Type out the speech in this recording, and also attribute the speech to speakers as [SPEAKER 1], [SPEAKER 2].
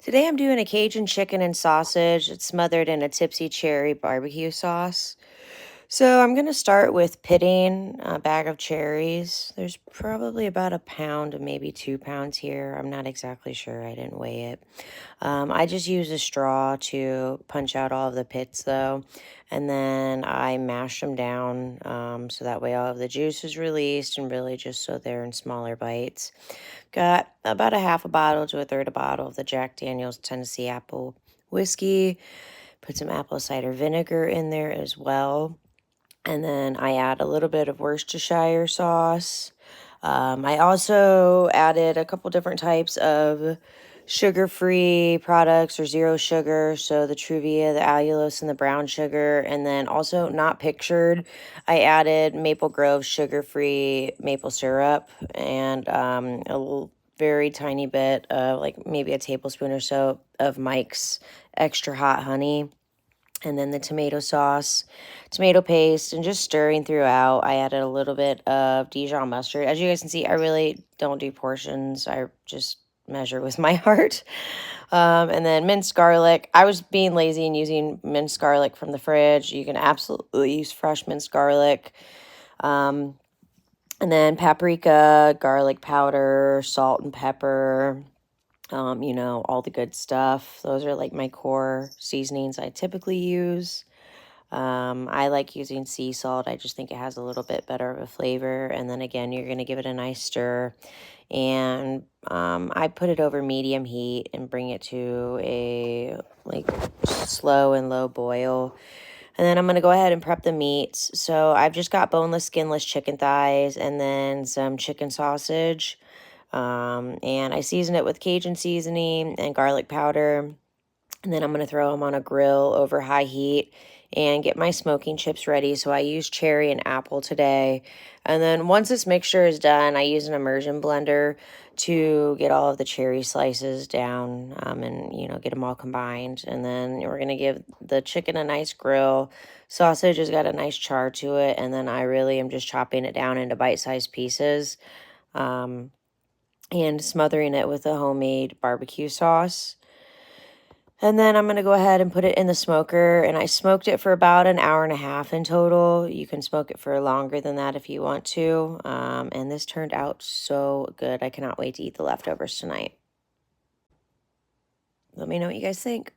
[SPEAKER 1] Today I'm doing a Cajun chicken and sausage. It's smothered in a tipsy cherry barbecue sauce. So I'm going to start with pitting a bag of cherries. There's probably about a pound, maybe 2 pounds here. I'm not exactly sure. I didn't weigh it. I just use a straw to punch out all of the pits though. And then I mash them down so that way all of the juice is released and really just so they're in smaller bites. Got about a half a bottle to a third a bottle of the Jack Daniel's Tennessee Apple whiskey. Put some apple cider vinegar in there as well. And then I add a little bit of Worcestershire sauce. I also added a couple different types of sugar-free products or zero sugar. So the Truvia, the allulose, and the brown sugar. And then also not pictured, I added Maple Grove sugar-free maple syrup and very tiny bit of like maybe a tablespoon or so of Mike's extra hot honey. And then the tomato sauce, tomato paste, and just stirring throughout. I added a little bit of Dijon mustard. As you guys can see, I really don't do portions. I just measure with my heart. And then minced garlic. I was being lazy and using minced garlic from the fridge. You can absolutely use fresh minced garlic. And then paprika, garlic powder, salt and pepper. All the good stuff. Those are like my core seasonings I typically use. I like using sea salt. I just think it has a little bit better of a flavor. And then again, you're going to give it a nice stir. And I put it over medium heat and bring it to a like slow and low boil. And then I'm going to go ahead and prep the meats. So I've just got boneless, skinless chicken thighs and then some chicken sausage. And I season it with Cajun seasoning and garlic powder. And then I'm going to throw them on a grill over high heat and get my smoking chips ready. So I use cherry and apple today. And then once this mixture is done, I use an immersion blender to get all of the cherry slices down and, get them all combined. And then we're going to give the chicken a nice grill. Sausage has got a nice char to it. And then I really am just chopping it down into bite-sized pieces. And smothering it with a homemade barbecue sauce. And then I'm going to go ahead and put it in the smoker, and I smoked it for about an hour and a half in total. You can smoke it for longer than that if you want to. And this turned out so good. I cannot wait to eat the leftovers tonight. Let me know what you guys think.